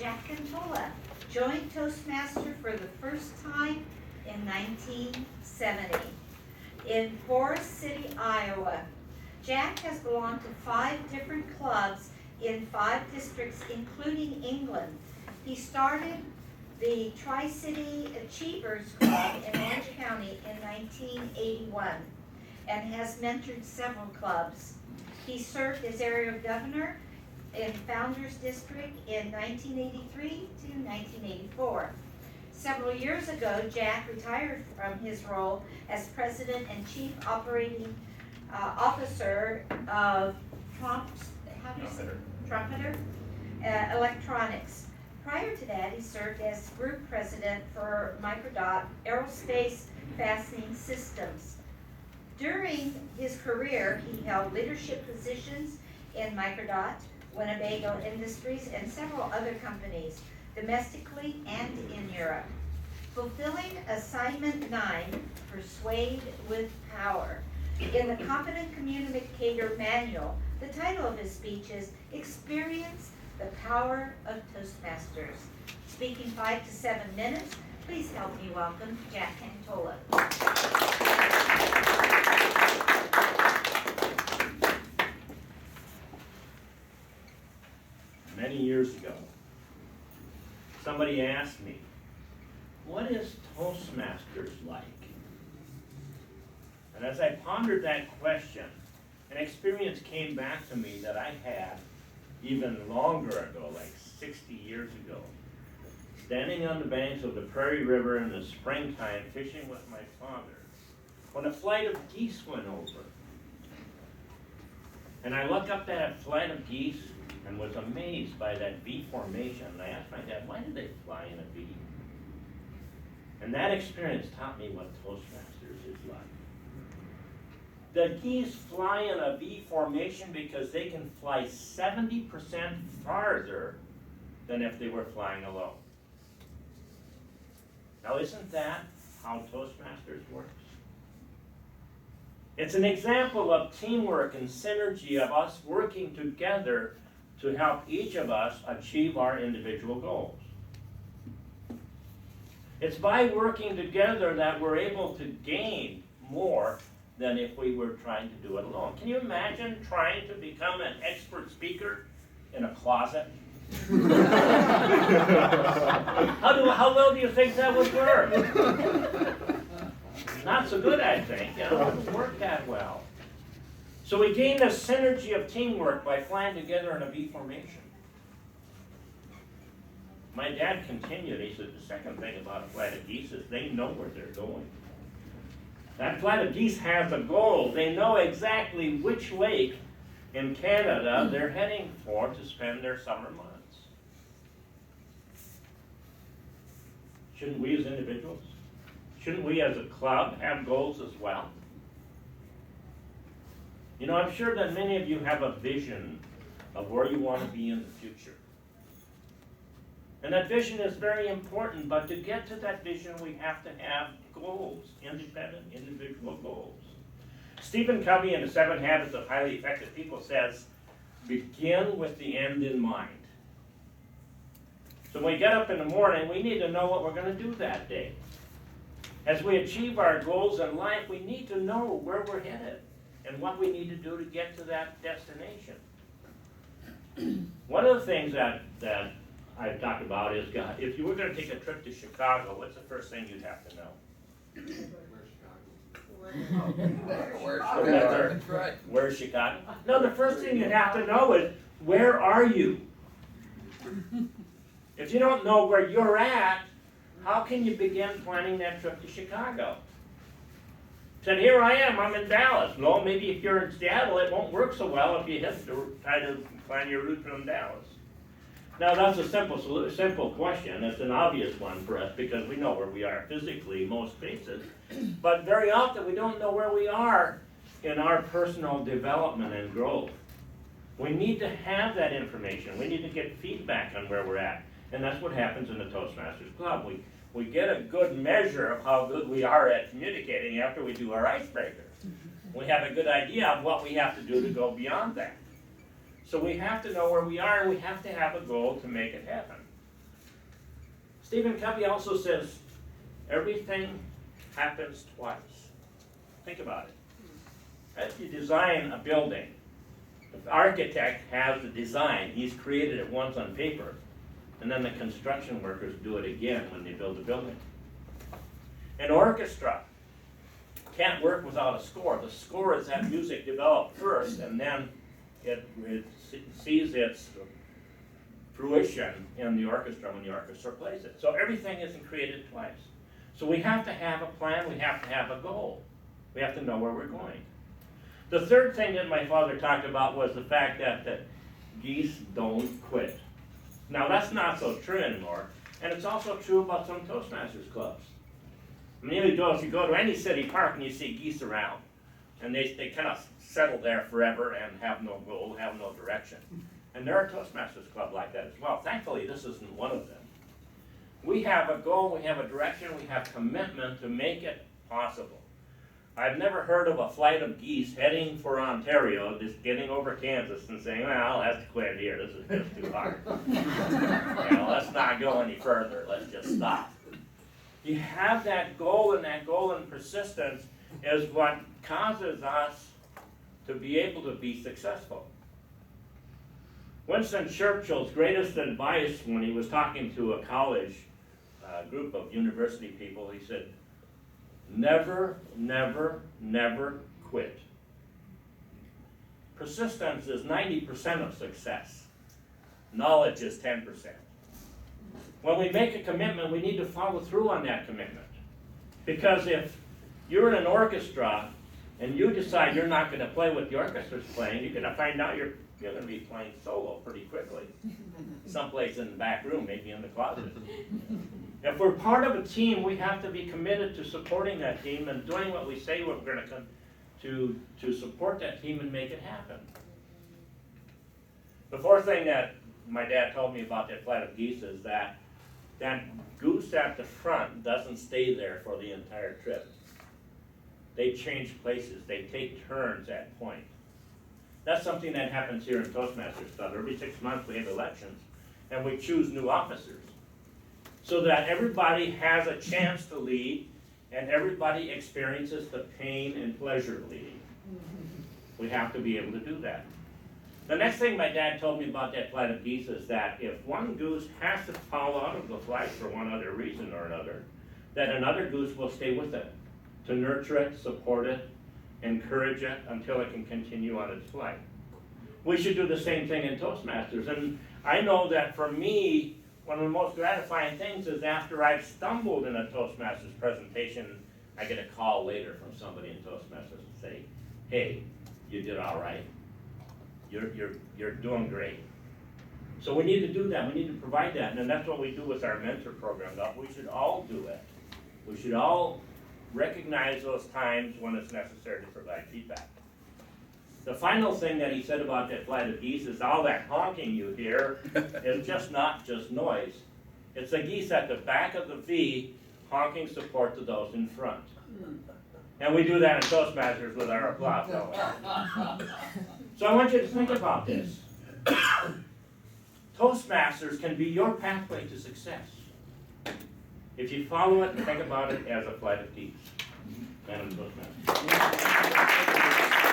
Jack Kantola joined Toastmaster for the first time in 1970 in Forest City, Iowa. Jack has belonged to 5 different clubs in 5 districts, including England. He started the Tri-City Achievers Club in Orange County in 1981 and has mentored several clubs. He served as area governor in Founders District in 1983 to 1984. Several years ago, Jack retired from his role as president and chief operating officer of Trumpeter Electronics. Prior to that, he served as group president for Microdot Aerospace Fastening Systems. During his career, he held leadership positions in Microdot, Winnebago Industries, and several other companies, domestically and in Europe. Fulfilling Assignment 9, Persuade with Power. In the Competent Communicator Manual, the title of his speech is Experience the Power of Toastmasters. Speaking 5 to 7 minutes, please help me welcome Jack Kantola. Many years ago, somebody asked me, what is Toastmasters like? And as I pondered that question, an experience came back to me that I had even longer ago, like 60 years ago. Standing on the banks of the Prairie River in the springtime, fishing with my father, when a flight of geese went over. And I looked up at that flight of geese and was amazed by that V formation. And I asked my dad, why did they fly in a V? And that experience taught me what Toastmasters is like. The geese fly in a V formation because they can fly 70% farther than if they were flying alone. Now, isn't that how Toastmasters works? It's an example of teamwork and synergy of us working together to help each of us achieve our individual goals. It's by working together that we're able to gain more than if we were trying to do it alone. Can you imagine trying to become an expert speaker in a closet? How well do you think that would work? Not so good, I think. It wouldn't work that well. So we gain the synergy of teamwork by flying together in a V formation. My dad continued, he said, the second thing about a flight of geese is they know where they're going. That flight of geese has a goal. They know exactly which lake in Canada they're heading for to spend their summer months. Shouldn't we as individuals? Shouldn't we as a club have goals as well? You know, I'm sure that many of you have a vision of where you want to be in the future. And that vision is very important, but to get to that vision, we have to have goals, independent, individual goals. Stephen Covey in The 7 Habits of Highly Effective People says, begin with the end in mind. So when we get up in the morning, we need to know what we're going to do that day. As we achieve our goals in life, we need to know where we're headed and what we need to do to get to that destination. One of the things that I've talked about is, if you were going to take a trip to Chicago, what's the first thing you'd have to know? Where's Chicago? No, the first thing you'd have to know is, where are you? If you don't know where you're at, how can you begin planning that trip to Chicago? Said, here I am, I'm in Dallas. No, maybe if you're in Seattle, it won't work so well if you try to plan your route from Dallas. Now, that's a simple question. It's an obvious one for us because we know where we are physically most places. But very often we don't know where we are in our personal development and growth. We need to have that information. We need to get feedback on where we're at. And that's what happens in the Toastmasters Club. We get a good measure of how good we are at communicating after we do our icebreaker. We have a good idea of what we have to do to go beyond that. So we have to know where we are, and we have to have a goal to make it happen. Stephen Covey also says, everything happens twice. Think about it. As you design a building, the architect has the design, he's created it once on paper, and then the construction workers do it again when they build the building. An orchestra can't work without a score. The score is that music developed first, and then it sees its fruition in the orchestra when the orchestra plays it. So everything isn't created twice. So we have to have a plan, we have to have a goal. We have to know where we're going. The third thing that my father talked about was the fact that geese don't quit. Now that's not so true anymore, and it's also true about some Toastmasters clubs. I mean, if you go to any city park and you see geese around, and they kind of settle there forever and have no goal, have no direction. And there are Toastmasters clubs like that as well. Thankfully, this isn't one of them. We have a goal, we have a direction, we have commitment to make it possible. I've never heard of a flight of geese heading for Ontario, just getting over Kansas and saying, well, I'll have to quit here, this is too hard. Let's not go any further, let's just stop. You have that goal and persistence is what causes us to be able to be successful. Winston Churchill's greatest advice when he was talking to a college group of university people, he said, never, never, never quit. Persistence is 90% of success. Knowledge is 10%. When we make a commitment, we need to follow through on that commitment. Because if you're in an orchestra and you decide you're not going to play what the orchestra's playing, you're going to find out you're going to be playing solo pretty quickly. Someplace in the back room, maybe in the closet. If we're part of a team, we have to be committed to supporting that team and doing what we say we're going to support that team and make it happen. The fourth thing that my dad told me about that flight of geese is that goose at the front doesn't stay there for the entire trip. They change places. They take turns at point. That's something that happens here in Toastmasters Club. Every 6 months we have elections, and we choose new officers so that everybody has a chance to lead and everybody experiences the pain and pleasure of leading. We have to be able to do that. The next thing my dad told me about that flight of geese is that if one goose has to fall out of the flight for one other reason or another, that another goose will stay with it to nurture it, support it, encourage it until it can continue on its flight. We should do the same thing in Toastmasters. And I know that for me, one of the most gratifying things is after I've stumbled in a Toastmasters presentation, I get a call later from somebody in Toastmasters and say, hey, you did all right. You're doing great. So we need to do that. We need to provide that. And that's what we do with our mentor program. We should all do it. We should all recognize those times when it's necessary to provide feedback. The final thing that he said about that flight of geese is all that honking you hear is just not just noise. It's the geese at the back of the V honking support to those in front. And we do that in Toastmasters with our applause, don't we? So I want you to think about this. Toastmasters can be your pathway to success if you follow it and think about it as a flight of geese. And Toastmasters.